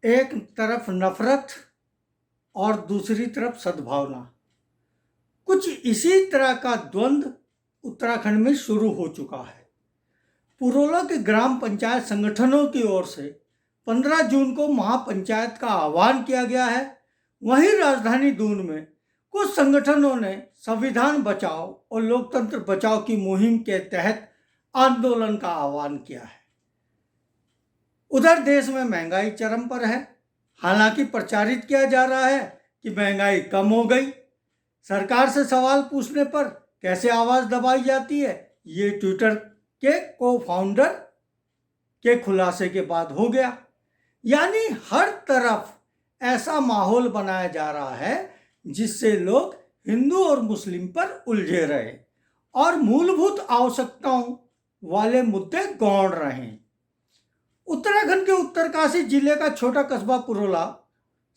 एक तरफ नफरत और दूसरी तरफ सद्भावना। कुछ इसी तरह का द्वंद्व उत्तराखंड में शुरू हो चुका है। पुरोला के ग्राम पंचायत संगठनों की ओर से 15 जून को महापंचायत का आह्वान किया गया है। वहीं राजधानी दून में कुछ संगठनों ने संविधान बचाओ और लोकतंत्र बचाओ की मुहिम के तहत आंदोलन का आह्वान किया है। उधर देश में महंगाई चरम पर है। हालांकि प्रचारित किया जा रहा है कि महंगाई कम हो गई। सरकार से सवाल पूछने पर कैसे आवाज़ दबाई जाती है, ये ट्विटर के को-फाउंडर के खुलासे के बाद हो गया। यानी हर तरफ ऐसा माहौल बनाया जा रहा है जिससे लोग हिंदू और मुस्लिम पर उलझे रहे और मूलभूत आवश्यकताओं वाले मुद्दे गौण रहे। उत्तराखंड के उत्तरकाशी जिले का छोटा कस्बा पुरोला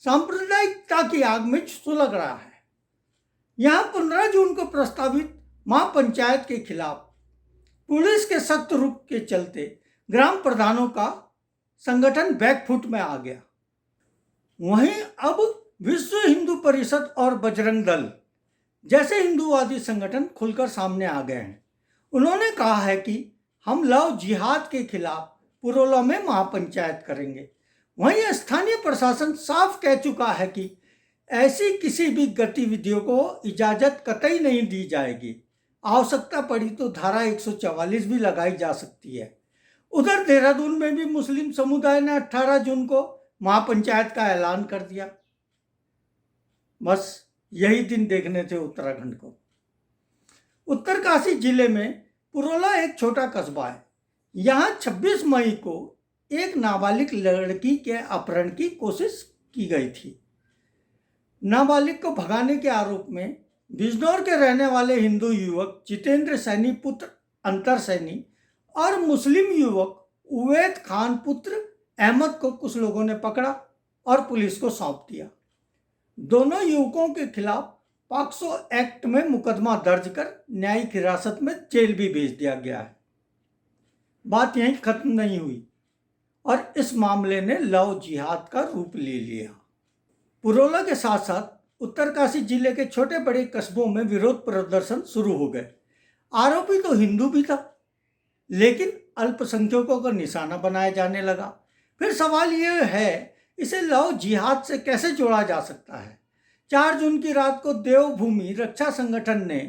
सांप्रदायिकता की आग में सुलग रहा है। यहाँ 15 जून को प्रस्तावित महापंचायत के खिलाफ पुलिस के सख्त रुख के चलते ग्राम प्रधानों का संगठन बैकफुट में आ गया। वहीं अब विश्व हिंदू परिषद और बजरंग दल जैसे हिंदूवादी संगठन खुलकर सामने आ गए हैं। उन्होंने कहा है कि हम लव जिहाद के खिलाफ पुरोला में महापंचायत करेंगे। वहीं स्थानीय प्रशासन साफ कह चुका है कि ऐसी किसी भी गतिविधियों को इजाज़त कतई नहीं दी जाएगी। आवश्यकता पड़ी तो धारा 144 भी लगाई जा सकती है। उधर देहरादून में भी मुस्लिम समुदाय ने 18 जून को महापंचायत का ऐलान कर दिया। बस यही दिन देखने थे उत्तराखंड को। उत्तरकाशी जिले में पुरोला एक छोटा कस्बा है। यहाँ 26 मई को एक नाबालिग लड़की के अपहरण की कोशिश की गई थी। नाबालिग को भगाने के आरोप में बिजनौर के रहने वाले हिंदू युवक जितेंद्र सैनी पुत्र अंतर सैनी और मुस्लिम युवक उवैद खान पुत्र अहमद को कुछ लोगों ने पकड़ा और पुलिस को सौंप दिया। दोनों युवकों के खिलाफ पॉक्सो एक्ट में मुकदमा दर्ज कर न्यायिक हिरासत में जेल भी भेज दिया गया है। बात यहीं खत्म नहीं हुई और इस मामले ने लव जिहाद का रूप ले लिया। पुरोला के साथ साथ उत्तरकाशी जिले के छोटे बड़े कस्बों में विरोध प्रदर्शन शुरू हो गए। आरोपी तो हिंदू भी था, लेकिन अल्पसंख्यकों का निशाना बनाया जाने लगा। फिर सवाल यह है, इसे लव जिहाद से कैसे जोड़ा जा सकता है। 4 जून की रात को देवभूमि रक्षा संगठन ने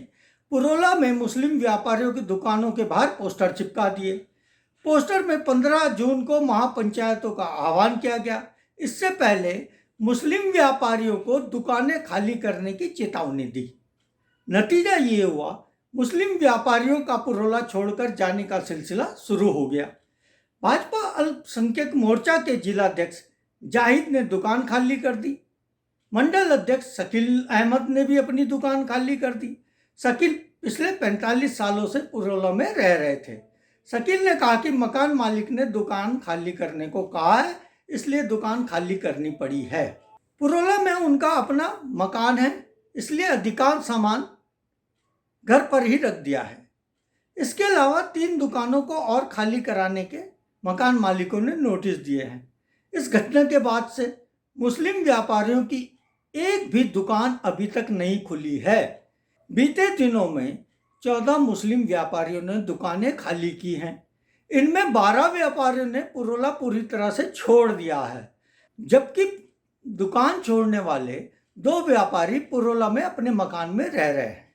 पुरोला में मुस्लिम व्यापारियों की दुकानों के बाहर पोस्टर चिपका दिए। पोस्टर में 15 जून को महापंचायतों का आह्वान किया गया। इससे पहले मुस्लिम व्यापारियों को दुकानें खाली करने की चेतावनी दी। नतीजा ये हुआ, मुस्लिम व्यापारियों का पुरोला छोड़कर जाने का सिलसिला शुरू हो गया। भाजपा अल्पसंख्यक मोर्चा के जिलाध्यक्ष जाहिद ने दुकान खाली कर दी। मंडल अध्यक्ष शकील अहमद ने भी अपनी दुकान खाली कर दी। शकील पिछले 45 सालों से पुरोला में रह रहे थे। शकील ने कहा कि मकान मालिक ने दुकान खाली करने को कहा है, इसलिए दुकान खाली करनी पड़ी है। पुरोला में उनका अपना मकान है, इसलिए अधिकांश सामान घर पर ही रख दिया है। इसके अलावा 3 दुकानों को और खाली कराने के मकान मालिकों ने नोटिस दिए हैं। इस घटना के बाद से मुस्लिम व्यापारियों की एक भी दुकान अभी तक नहीं खुली है। बीते दिनों में 14 मुस्लिम व्यापारियों ने दुकानें खाली की हैं। इनमें 12 व्यापारियों ने पुरोला पूरी तरह से छोड़ दिया है, जबकि दुकान छोड़ने वाले 2 व्यापारी पुरोला में अपने मकान में रह रहे हैं।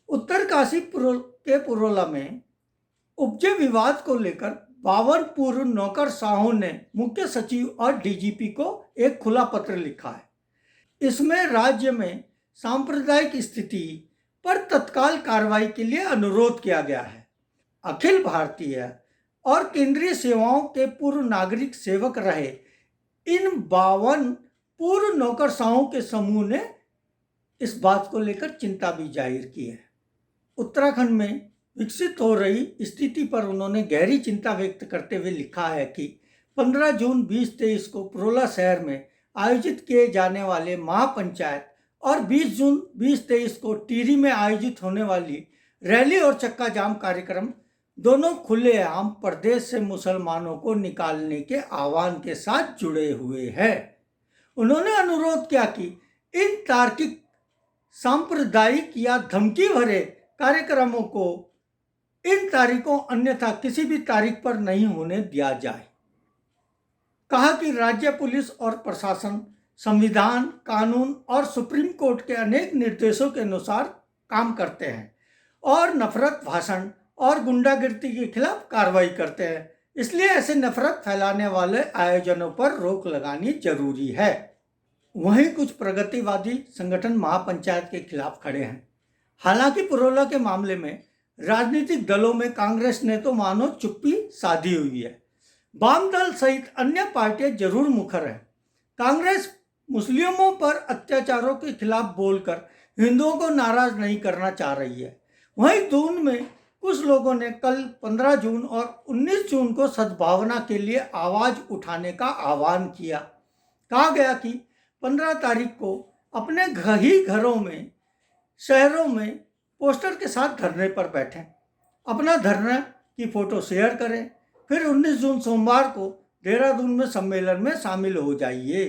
उत्तरकाशी के पुरोला में उपजे विवाद को लेकर 52 पूर्व नौकरशाहों ने मुख्य सचिव और डीजीपी को एक खुला पत्र लिखा है। इसमें राज्य में सांप्रदायिक स्थिति पर तत्काल कार्रवाई के लिए अनुरोध किया गया है। अखिल भारतीय और केंद्रीय सेवाओं के पूर्व नागरिक सेवक रहे इन 52 पूर्व नौकरशाहों के समूह ने इस बात को लेकर चिंता भी जाहिर की है। उत्तराखंड में विकसित हो रही स्थिति पर उन्होंने गहरी चिंता व्यक्त करते हुए लिखा है कि 15 जून 2023 को पुरोला शहर में आयोजित किए जाने वाले महापंचायत और 20 जून 2023 को टिहरी में आयोजित होने वाली रैली और चक्का जाम कार्यक्रम दोनों खुलेआम प्रदेश से मुसलमानों को निकालने के आह्वान के साथ जुड़े हुए हैं। उन्होंने अनुरोध किया कि इन तार्किक, सांप्रदायिक या धमकी भरे कार्यक्रमों को इन तारीखों अन्यथा किसी भी तारीख पर नहीं होने दिया जाए। कहा कि राज्य पुलिस और प्रशासन संविधान, कानून और सुप्रीम कोर्ट के अनेक निर्देशों के अनुसार काम करते हैं और नफरत भाषण और गुंडागिर्दी के खिलाफ कार्रवाई करते हैं। इसलिए ऐसे नफरत फैलाने वाले आयोजनों पर रोक लगानी जरूरी है। वहीं कुछ प्रगतिवादी संगठन महापंचायत के खिलाफ खड़े हैं। हालांकि पुरोला के मामले में राजनीतिक दलों में कांग्रेस ने तो मानो चुप्पी साधी हुई है। वाम दल सहित अन्य पार्टियां जरूर मुखर हैं। कांग्रेस मुस्लिमों पर अत्याचारों के खिलाफ बोलकर हिंदुओं को नाराज नहीं करना चाह रही है। वहीं दून में कुछ लोगों ने कल 15 जून और 19 जून को सद्भावना के लिए आवाज उठाने का आह्वान किया। कहा गया कि 15 तारीख को अपने ही घरों में, शहरों में पोस्टर के साथ धरने पर बैठें, अपना धरना की फोटो शेयर करें, फिर 19 जून सोमवार को देहरादून में सम्मेलन में शामिल हो जाइए।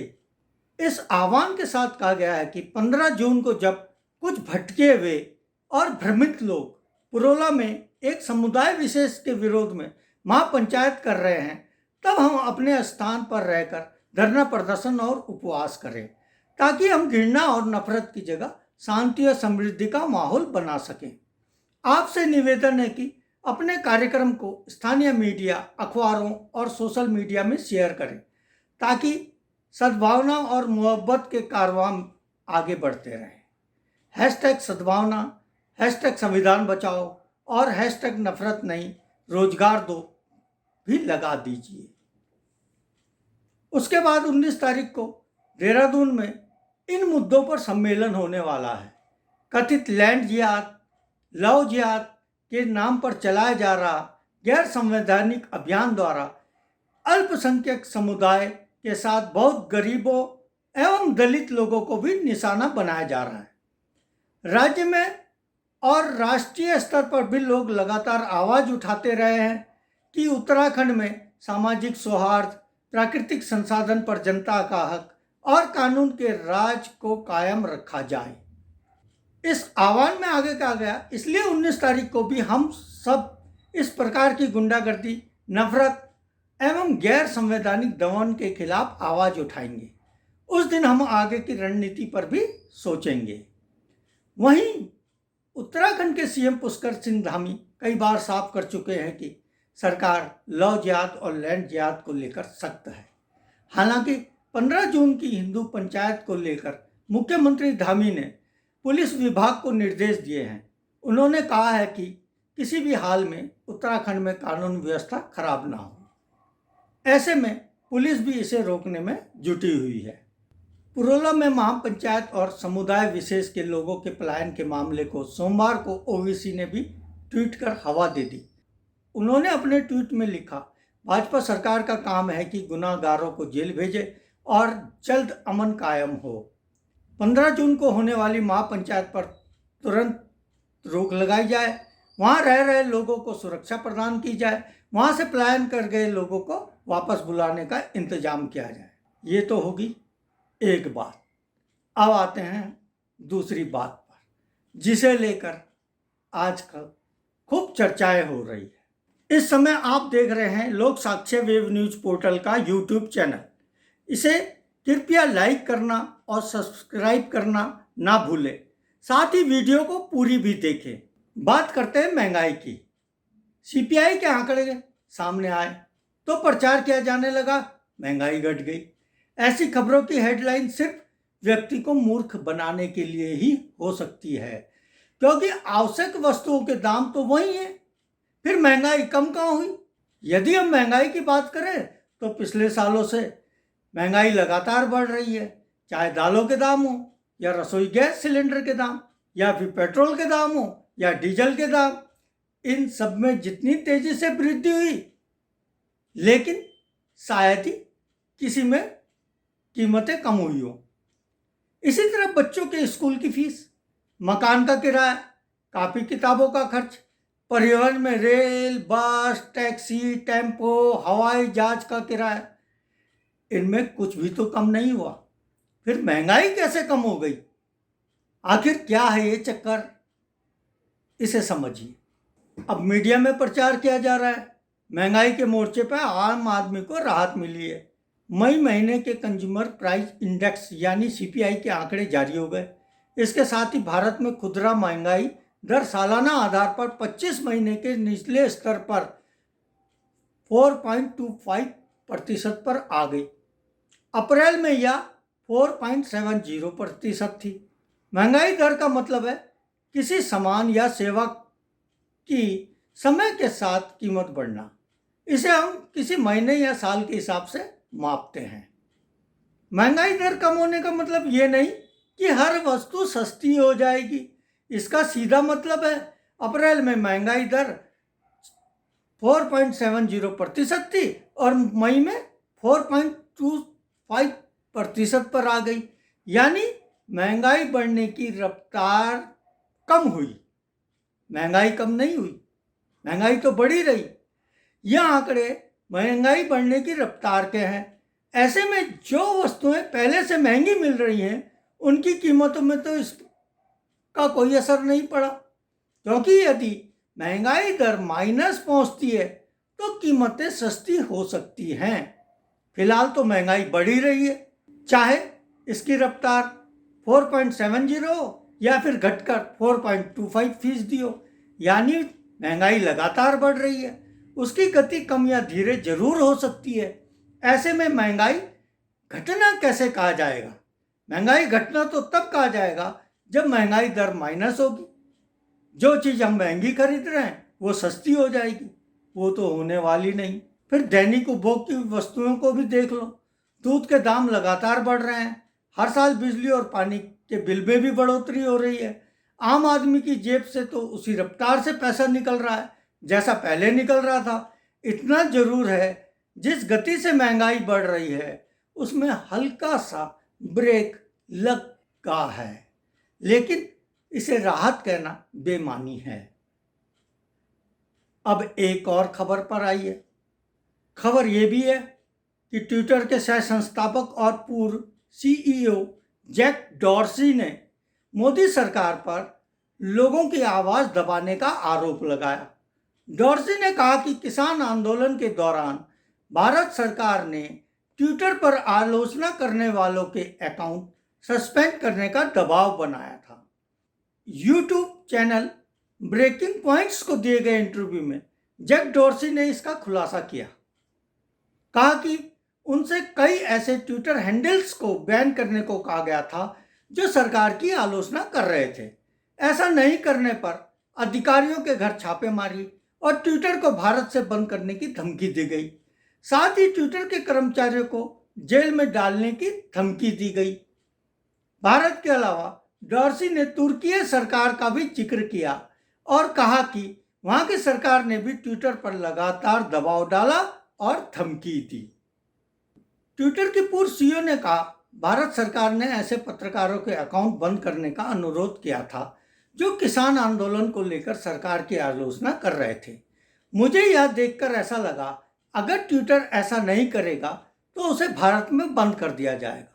इस आह्वान के साथ कहा गया है कि 15 जून को जब कुछ भटके हुए और भ्रमित लोग पुरोला में एक समुदाय विशेष के विरोध में महापंचायत कर रहे हैं, तब हम अपने स्थान पर रहकर धरना प्रदर्शन और उपवास करें, ताकि हम घृणा और नफरत की जगह शांति और समृद्धि का माहौल बना सकें। आपसे निवेदन है कि अपने कार्यक्रम को स्थानीय मीडिया, अखबारों और सोशल मीडिया में शेयर करें, ताकि सद्भावना और मोहब्बत के कारवां आगे बढ़ते रहें। #सद्भावना, #संविधान बचाओ और #नफरत नहीं, रोजगार दो भी लगा दीजिए। उसके बाद 19 तारीख को देहरादून में इन मुद्दों पर सम्मेलन होने वाला है। कथित लैंड जिहाद, लव जिहाद के नाम पर चलाया जा रहा गैर संवैधानिक अभियान द्वारा अल्पसंख्यक समुदाय के साथ बहुत गरीबों एवं दलित लोगों को भी निशाना बनाया जा रहा है। राज्य में और राष्ट्रीय स्तर पर भी लोग लगातार आवाज उठाते रहे हैं कि उत्तराखंड में सामाजिक सौहार्द, प्राकृतिक संसाधन पर जनता का हक और कानून के राज को कायम रखा जाए। इस आह्वान में आगे कहा गया, इसलिए 19 तारीख को भी हम सब इस प्रकार की गुंडागर्दी, नफरत एवं गैर संवैधानिक दमन के खिलाफ आवाज उठाएंगे। उस दिन हम आगे की रणनीति पर भी सोचेंगे। वहीं उत्तराखंड के सीएम पुष्कर सिंह धामी कई बार साफ कर चुके हैं कि सरकार लव जिहाद और लैंड जिहाद को लेकर सख्त है। हालांकि 15 जून की हिंदू पंचायत को लेकर मुख्यमंत्री धामी ने पुलिस विभाग को निर्देश दिए हैं। उन्होंने कहा है कि किसी भी हाल में उत्तराखंड में कानून व्यवस्था खराब ना हो। ऐसे में पुलिस भी इसे रोकने में जुटी हुई है। पुरोला में महापंचायत और समुदाय विशेष के लोगों के पलायन के मामले को सोमवार को ओवैसी ने भी ट्वीट कर हवा दे दी। उन्होंने अपने ट्वीट में लिखा, भाजपा सरकार का काम है कि गुनाहगारों को जेल भेजे और जल्द अमन कायम हो। 15 जून को होने वाली महापंचायत पर तुरंत रोक लगाई जाए, वहां रह रहे लोगों को सुरक्षा प्रदान की जाए, वहां से पलायन कर गए लोगों को वापस बुलाने का इंतजाम किया जाए। ये तो होगी एक बात। अब आते हैं दूसरी बात पर, जिसे लेकर आजकल खूब चर्चाएं हो रही है। इस समय आप देख रहे हैं लोक साक्ष्य वेब न्यूज पोर्टल का यूट्यूब चैनल। इसे कृपया लाइक करना और सब्सक्राइब करना ना भूलें। साथ ही वीडियो को पूरी भी देखें। बात करते हैं महंगाई की। सीपीआई के आंकड़े सामने आए तो प्रचार किया जाने लगा, महंगाई घट गई। ऐसी खबरों की हेडलाइन सिर्फ व्यक्ति को मूर्ख बनाने के लिए ही हो सकती है, क्योंकि आवश्यक वस्तुओं के दाम तो वही हैं, फिर महंगाई कम कहाँ हुई। यदि हम महंगाई की बात करें तो पिछले सालों से महंगाई लगातार बढ़ रही है, चाहे दालों के दाम हो या रसोई गैस सिलेंडर के दाम या फिर पेट्रोल के दाम हो या डीजल के दाम। इन सब में जितनी तेजी से वृद्धि हुई, लेकिन शायद ही किसी में कीमतें कम हुई हो। इसी तरह बच्चों के स्कूल की फीस, मकान का किराया, कापी किताबों का खर्च, परिवहन में रेल, बस, टैक्सी, टेम्पो, हवाई जहाज का किराया, इनमें कुछ भी तो कम नहीं हुआ। फिर महंगाई कैसे कम हो गई? आखिर क्या है ये चक्कर, इसे समझिए। अब मीडिया में प्रचार किया जा रहा है महंगाई के मोर्चे पर आम आदमी को राहत मिली है। मई महीने के कंज्यूमर प्राइस इंडेक्स यानी सीपीआई के आंकड़े जारी हो गए। इसके साथ ही भारत में खुदरा महंगाई दर सालाना आधार पर 25 महीने के निचले स्तर पर 4.25% पर आ गई। अप्रैल में यह 4.70% थी। महंगाई दर का मतलब है किसी सामान या सेवा की समय के साथ कीमत बढ़ना। इसे हम किसी महीने या साल के हिसाब से मापते हैं। महंगाई दर कम होने का मतलब ये नहीं कि हर वस्तु सस्ती हो जाएगी। इसका सीधा मतलब है अप्रैल में महंगाई दर 4.70% थी और मई में 4.25% पर आ गई। यानी महंगाई बढ़ने की रफ्तार कम हुई, महंगाई कम नहीं हुई, महंगाई तो बढ़ी रही। यह आंकड़े महंगाई बढ़ने की रफ्तार के हैं। ऐसे में जो वस्तुएं पहले से महंगी मिल रही हैं उनकी कीमतों में तो इसका कोई असर नहीं पड़ा, क्योंकि यदि महंगाई दर माइनस पहुंचती है तो कीमतें सस्ती हो सकती हैं। फिलहाल तो महंगाई बढ़ ही रही है, चाहे इसकी रफ्तार 4.70 हो या फिर घटकर 4.25% हो। यानी महंगाई लगातार बढ़ रही है। उसकी गति कम या धीरे जरूर हो सकती है। ऐसे में महंगाई घटना कैसे कहा जाएगा? महंगाई घटना तो तब कहा जाएगा जब महंगाई दर माइनस होगी। जो चीज़ हम महंगी खरीद रहे हैं वो सस्ती हो जाएगी, वो तो होने वाली नहीं। फिर दैनिक उपभोग की वस्तुओं को भी देख लो। दूध के दाम लगातार बढ़ रहे हैं। हर साल बिजली और पानी के बिल में भी बढ़ोतरी हो रही है। आम आदमी की जेब से तो उसी रफ्तार से पैसा निकल रहा है जैसा पहले निकल रहा था। इतना जरूर है जिस गति से महंगाई बढ़ रही है उसमें हल्का सा ब्रेक लगा है, लेकिन इसे राहत कहना बेमानी है। अब एक और खबर पर आई है। खबर यह भी है कि ट्विटर के सह संस्थापक और पूर्व सीईओ जैक डॉर्सी ने मोदी सरकार पर लोगों की आवाज़ दबाने का आरोप लगाया। डॉर्सी ने कहा कि किसान आंदोलन के दौरान भारत सरकार ने ट्विटर पर आलोचना करने वालों के अकाउंट सस्पेंड करने का दबाव बनाया था। यूट्यूब चैनल ब्रेकिंग पॉइंट्स को दिए गए इंटरव्यू में जैक डॉर्सी ने इसका खुलासा किया। कहा कि उनसे कई ऐसे ट्विटर हैंडल्स को बैन करने को कहा गया था जो सरकार की आलोचना कर रहे थे। ऐसा नहीं करने पर अधिकारियों के घर छापेमारी और ट्विटर को भारत से बंद करने की धमकी दी गई। साथ ही ट्विटर के कर्मचारियों को जेल में डालने की धमकी दी गई। भारत के अलावा डॉर्सी ने तुर्की सरकार का भी जिक्र किया और कहा कि वहां की सरकार ने भी ट्विटर पर लगातार दबाव डाला और धमकी दी। ट्विटर के पूर्व सीईओ ने कहा, भारत सरकार ने ऐसे पत्रकारों के अकाउंट बंद करने का अनुरोध किया था जो किसान आंदोलन को लेकर सरकार की आलोचना कर रहे थे। मुझे यह देखकर ऐसा लगा अगर ट्विटर ऐसा नहीं करेगा तो उसे भारत में बंद कर दिया जाएगा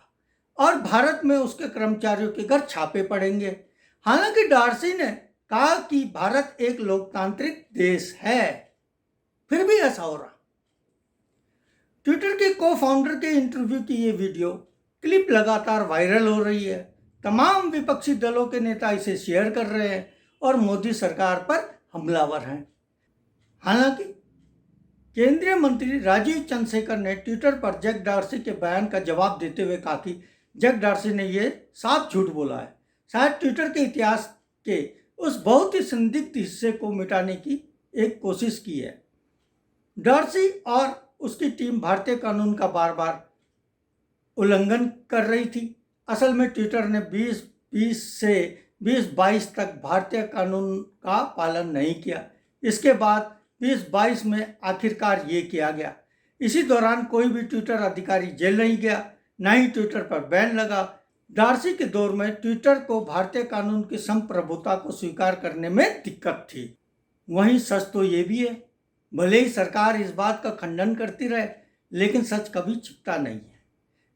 और भारत में उसके कर्मचारियों के घर छापे पड़ेंगे। हालांकि डॉर्सी ने कहा कि भारत एक लोकतांत्रिक देश है, फिर भी ऐसा हो रहा। ट्विटर के को फाउंडर के इंटरव्यू की ये वीडियो क्लिप लगातार वायरल हो रही है। तमाम विपक्षी दलों के नेता इसे शेयर कर रहे हैं और मोदी सरकार पर हमलावर हैं। हालांकि केंद्रीय मंत्री राजीव चंद्रशेखर ने ट्विटर पर जैक डॉर्सी के बयान का जवाब देते हुए कहा कि जैक डॉर्सी ने यह साफ झूठ बोला है। शायद ट्विटर के इतिहास के उस बहुत ही संदिग्ध हिस्से को मिटाने की एक कोशिश की है। डॉर्सी और उसकी टीम भारतीय कानून का बार बार उल्लंघन कर रही थी। असल में ट्विटर ने 2020 से 2022 तक भारतीय कानून का पालन नहीं किया। इसके बाद 2022 में आखिरकार ये किया गया। इसी दौरान कोई भी ट्विटर अधिकारी जेल नहीं गया, ना ही ट्विटर पर बैन लगा। डॉर्सी के दौर में ट्विटर को भारतीय कानून की संप्रभुता को स्वीकार करने में दिक्कत थी। वहीं सच तो ये भी है, भले ही सरकार इस बात का खंडन करती रहे, लेकिन सच कभी छिपता नहीं है।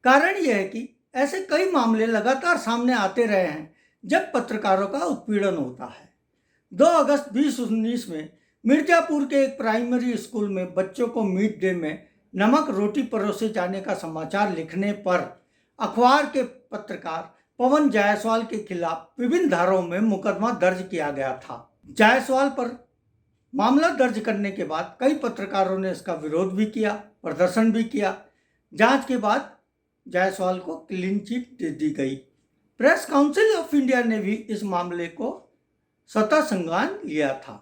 कारण यह है कि ऐसे कई मामले लगातार सामने आते रहे हैं जब पत्रकारों का उत्पीड़न होता है। 2 अगस्त 2019 में मिर्जापुर के एक प्राइमरी स्कूल में बच्चों को मिड डे में नमक रोटी परोसे जाने का समाचार लिखने पर अखबार के पत्रकार पवन जायसवाल के खिलाफ विभिन्न धाराओं में मुकदमा दर्ज किया गया था। जायसवाल पर मामला दर्ज करने के बाद कई पत्रकारों ने इसका विरोध भी किया, प्रदर्शन भी किया। जांच के बाद जायसवाल को क्लीन चिट दे दी गई। प्रेस काउंसिल ऑफ इंडिया ने भी इस मामले को स्वतः संज्ञान लिया था।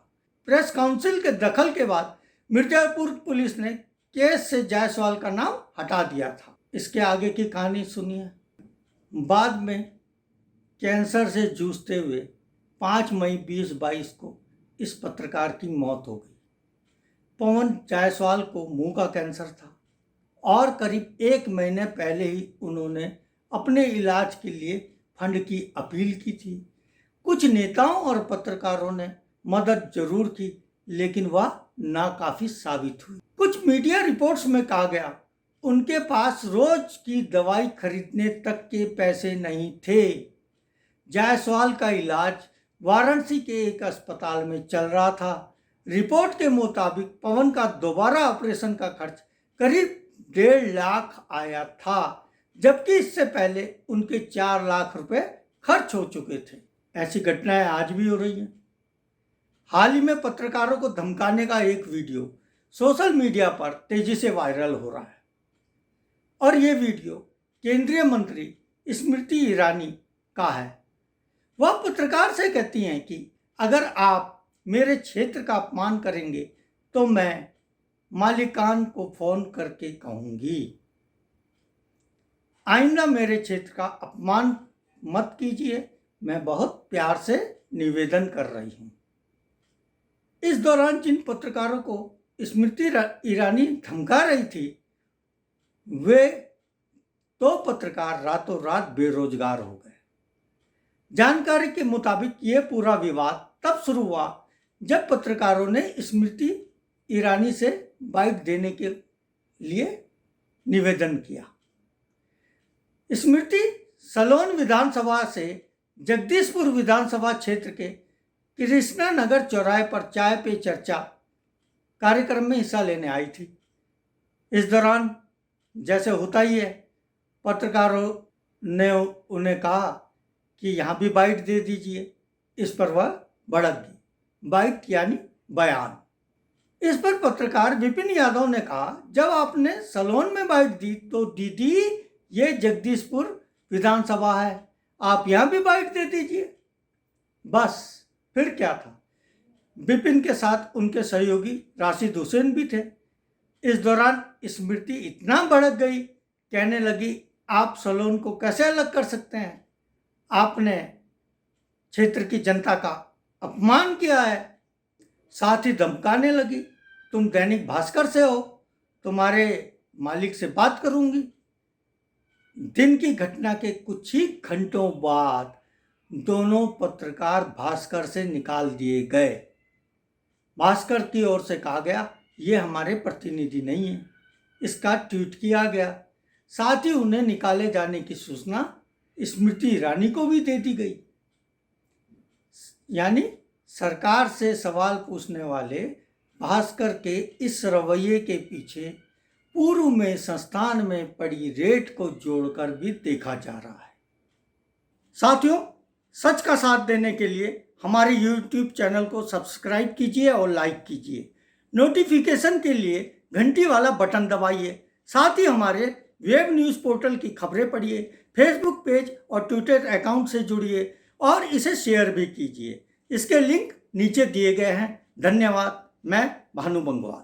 प्रेस काउंसिल के दखल के बाद मिर्जापुर पुलिस ने केस से जायसवाल का नाम हटा दिया था। इसके आगे की कहानी सुनिए। बाद में कैंसर से जूझते हुए 5 मई 2022 को इस पत्रकार की मौत हो गई। पवन जायसवाल को मुंह का कैंसर था और करीब 1 महीने पहले ही उन्होंने अपने इलाज के लिए फंड की अपील की थी। कुछ नेताओं और पत्रकारों ने मदद जरूर की, लेकिन वह नाकाफी साबित हुई। कुछ मीडिया रिपोर्ट्स में कहा गया उनके पास रोज की दवाई खरीदने तक के पैसे नहीं थे। जायसवाल का इलाज वाराणसी के एक अस्पताल में चल रहा था। रिपोर्ट के मुताबिक पवन का दोबारा ऑपरेशन का खर्च करीब 1.5 लाख आया था, जबकि इससे पहले उनके 4 लाख रुपए खर्च हो चुके थे। ऐसी घटनाएं आज भी हो रही हैं। हाल ही में पत्रकारों को धमकाने का एक वीडियो सोशल मीडिया पर तेजी से वायरल हो रहा है और ये वीडियो केंद्रीय मंत्री स्मृति ईरानी का है। वह पत्रकार से कहती हैं कि अगर आप मेरे क्षेत्र का अपमान करेंगे तो मैं मालिकान को फोन करके कहूंगी, आइंदा मेरे क्षेत्र का अपमान मत कीजिए, मैं बहुत प्यार से निवेदन कर रही हूं। इस दौरान जिन पत्रकारों को स्मृति ईरानी धमका रही थी, वे 2 पत्रकार रातों रात बेरोजगार हो गए। जानकारी के मुताबिक ये पूरा विवाद तब शुरू हुआ जब पत्रकारों ने स्मृति ईरानी से बाइट देने के लिए निवेदन किया। स्मृति सलोन विधानसभा से जगदीशपुर विधानसभा क्षेत्र के कृष्णा नगर चौराहे पर चाय पे चर्चा कार्यक्रम में हिस्सा लेने आई थी। इस दौरान जैसे होता ही है, पत्रकारों ने उन्हें कहा कि यहाँ भी बाइट दे दीजिए। इस पर वह भड़क गई। बाइट यानी बयान। इस पर पत्रकार विपिन यादव ने कहा, जब आपने सलोन में बाइट दी तो दीदी ये जगदीशपुर विधानसभा है, आप यहाँ भी बाइट दे दीजिए। बस फिर क्या था। विपिन के साथ उनके सहयोगी राशिद हुसैन भी थे। इस दौरान स्मृति इतना भड़क गई, कहने लगी आप सलोन को कैसे अलग कर सकते हैं, आपने क्षेत्र की जनता का अपमान किया है। साथ ही धमकाने लगी, तुम दैनिक भास्कर से हो, तुम्हारे मालिक से बात करूंगी। दिन की घटना के कुछ ही घंटों बाद दोनों पत्रकार भास्कर से निकाल दिए गए। भास्कर की ओर से कहा गया ये हमारे प्रतिनिधि नहीं है, इसका ट्वीट किया गया। साथ ही उन्हें निकाले जाने की सूचना स्मृति ईरानी को भी दे दी गई। यानी सरकार से सवाल पूछने वाले भास्कर के इस रवैये के पीछे पूर्व में संस्थान में पड़ी रेट को जोड़कर भी देखा जा रहा है। साथियों, सच का साथ देने के लिए हमारे YouTube चैनल को सब्सक्राइब कीजिए और लाइक कीजिए। नोटिफिकेशन के लिए घंटी वाला बटन दबाइए। साथ ही हमारे वेब न्यूज़ पोर्टल की खबरें पढ़िए, फेसबुक पेज और ट्विटर अकाउंट से जुड़िए और इसे शेयर भी कीजिए। इसके लिंक नीचे दिए गए हैं। धन्यवाद। मैं भानु बंगवाल।